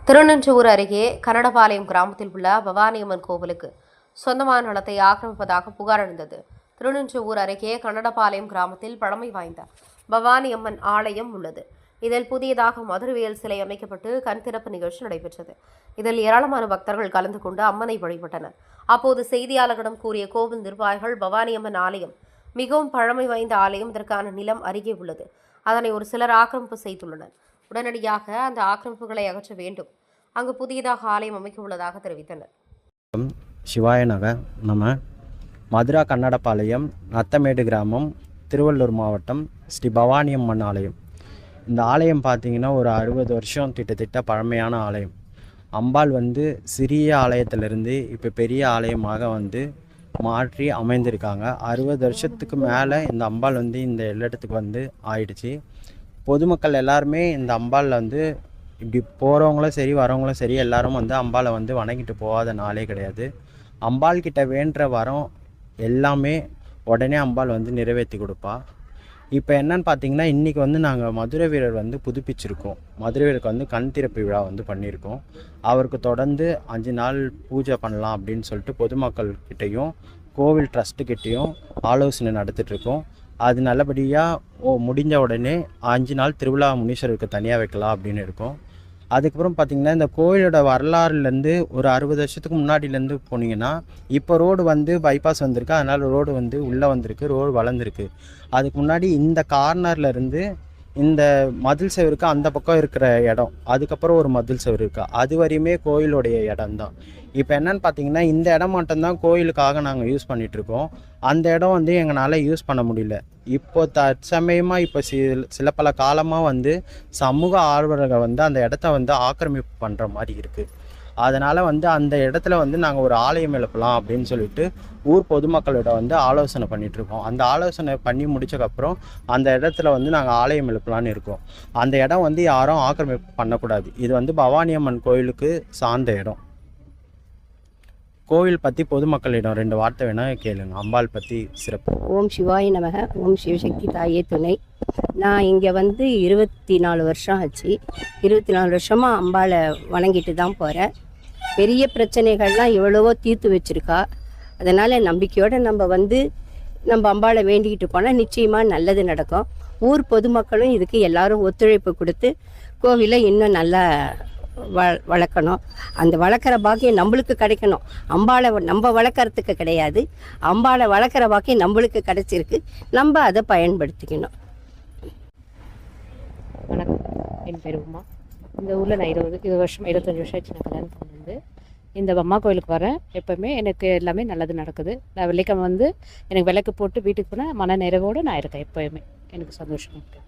திருநின்றவூர் அருகே கன்னடபாளையம் கிராமத்தில் உள்ள பவானியம்மன் கோவிலுக்கு சொந்தமான நிலத்தை ஆக்கிரமிப்பதாக புகார் எழுந்தது. திருநின்றவூர் அருகே கன்னடபாளையம் கிராமத்தில் பழமை வாய்ந்த பவானியம்மன் ஆலயம் உள்ளது. இதில் புதியதாக மதுரவியல் சிலை அமைக்கப்பட்டு கண் திறப்பு நிகழ்ச்சி நடைபெற்றது. இதில் ஏராளமான பக்தர்கள் கலந்து கொண்டு அம்மனை வழிபட்டனர். அப்போது செய்தியாளர்களிடம் கூறிய கோவில் நிர்வாகிகள், பவானியம்மன் ஆலயம் மிகவும் பழமை வாய்ந்த ஆலயம், இதற்கான நிலம் அருகே உள்ளது. அதனை ஒரு சிலர் ஆக்கிரமிப்பு செய்துள்ளனர். உடனடியாக அந்த ஆக்கிரமிப்புகளை அகற்ற வேண்டும். அங்கு புதியதாக ஆலயம் அமைக்க உள்ளதாக தெரிவித்தனர். சிவாய நகர். நம்ம மதுரா கன்னடபாளையம் நத்தமேடு கிராமம், திருவள்ளூர் மாவட்டம், ஸ்ரீ பவானியம்மன் ஆலயம். இந்த ஆலயம் பார்த்திங்கன்னா ஒரு 60 வருஷம் கிட்டத்தட்ட பழமையான ஆலயம். அம்பாள் சிறிய ஆலயத்திலிருந்து இப்போ பெரிய ஆலயமாக மாற்றி அமைந்திருக்காங்க. 60 வருஷத்துக்கு மேலே இந்த அம்பாள் இந்த இடத்துக்கு ஆயிடுச்சு. பொதுமக்கள் எல்லாருமே இந்த அம்பாளில் இப்படி போகிறவங்களும் சரி வரவங்களும் சரி எல்லாரும் அம்பாளை வணங்கிட்டு போகாத நாளே கிடையாது. அம்பாள் கிட்ட வேண்டுற வரம் எல்லாமே உடனே அம்பாள் நிறைவேற்றி கொடுப்பா. இப்போ என்னன்னு பார்த்தீங்கன்னா, இன்றைக்கி நாங்கள் மதுரை வீரர் புதுப்பிச்சிருக்கோம். மதுரை வீரருக்கு கண் திறப்பு விழா பண்ணியிருக்கோம். அவருக்கு தொடர்ந்து 5 நாள் பூஜை பண்ணலாம் அப்படின்னு சொல்லிட்டு பொதுமக்கள்கிட்டையும் கோவில் ட்ரஸ்ட்டுக்கிட்டேயும் ஆலோசனை நடத்திட்டுருக்கோம். அது நல்லபடியாக முடிஞ்ச உடனே 5 நாள் திருவிழா முனீஸ்வரருக்கு தனியாக வைக்கலாம் அப்படின்னு இருக்கோம். அதுக்கப்புறம் பார்த்திங்கன்னா, இந்த கோயிலோட வரலாறுலேருந்து ஒரு 60 வருஷத்துக்கு முன்னாடிலேருந்து போனீங்கன்னா, இப்போ ரோடு பைபாஸ் வந்திருக்கு. அதனால் ரோடு உள்ளே வந்திருக்கு, ரோடு வளர்ந்துருக்கு. அதுக்கு முன்னாடி இந்த கார்னர்லேருந்து இந்த மதில் செவருக்கு அந்த பக்கம் இருக்கிற இடம், அதுக்கப்புறம் ஒரு மதில் செவரு இருக்கா, அது வரையுமே கோயிலுடைய இடம்தான். இப்போ என்னன்னு பார்த்தீங்கன்னா, இந்த இடம் மட்டும்தான் கோயிலுக்காக நாங்கள் யூஸ் பண்ணிகிட்ருக்கோம். அந்த இடம் எங்களால் யூஸ் பண்ண முடியல. இப்போ தற்சமயமாக இப்போ சில பல காலமாக சமூக ஆர்வலர்கள் அந்த இடத்த ஆக்கிரமிப்பு பண்ணுற மாதிரி இருக்குது. அதனால் அந்த இடத்துல நாங்கள் ஒரு ஆலயம் எழுப்பலாம் அப்படின்னு சொல்லிட்டு ஊர் பொதுமக்களோட ஆலோசனை பண்ணிகிட்ருக்கோம். அந்த ஆலோசனை பண்ணி முடிச்சக்கப்புறம் அந்த இடத்துல நாங்கள் ஆலயம் எழுப்பலான்னு இருக்கோம். அந்த இடம் யாரும் ஆக்கிரமிப்பு பண்ணக்கூடாது. இது பவானியம்மன் கோயிலுக்கு சார்ந்த இடம். கோவில் பற்றி பொதுமக்களிடம் 2 வார்த்தை வேணால் கேளுங்க. அம்பாள் பற்றி சிறப்பு. ஓம் சிவாய நமக. ஓம் சிவசக்தி தாயே துணை. நான் இங்கே 24 வருஷம் ஆச்சு. 24 வருஷமாக அம்பாளை வணங்கிட்டு தான் போகிறேன். பெரிய பிரச்சனைகள்லாம் எவ்வளவோ தீர்த்து வச்சுருக்கா. அதனால் நம்பிக்கையோடு நம்ம அம்பாளை வேண்டிக்கிட்டு போனால் நிச்சயமாக நல்லது நடக்கும். ஊர் பொதுமக்களும் இதுக்கு எல்லாரும் ஒத்துழைப்பு கொடுத்து கோவிலை இன்னும் நல்லா வளர்க்கணும். அந்த வளர்க்குற பாக்கியம் நம்மளுக்கு கிடைக்கணும். அம்பாளை நம்ம வளர்க்குறதுக்கு கிடையாது, அம்பாளை வளர்க்குற பாக்கியம் நம்மளுக்கு கிடைச்சிருக்கு. நம்ம அதை பயன்படுத்திக்கணும். வணக்கம், என் பேர் உமா. இந்த ஊரில் நான் 25 வருஷம் ஆச்சு நான் கல்யாணம் பண்ணது. இந்த அம்மா கோயிலுக்கு வரேன். எப்போவுமே எனக்கு எல்லாமே நல்லது நடக்குது. நான் வெள்ளிக்கிழமை எனக்கு விளக்கு போட்டு வீட்டுக்கு போனால் மன நிறைவோடு நான் இருக்கேன். எப்போயுமே எனக்கு சந்தோஷமாக இருக்குது.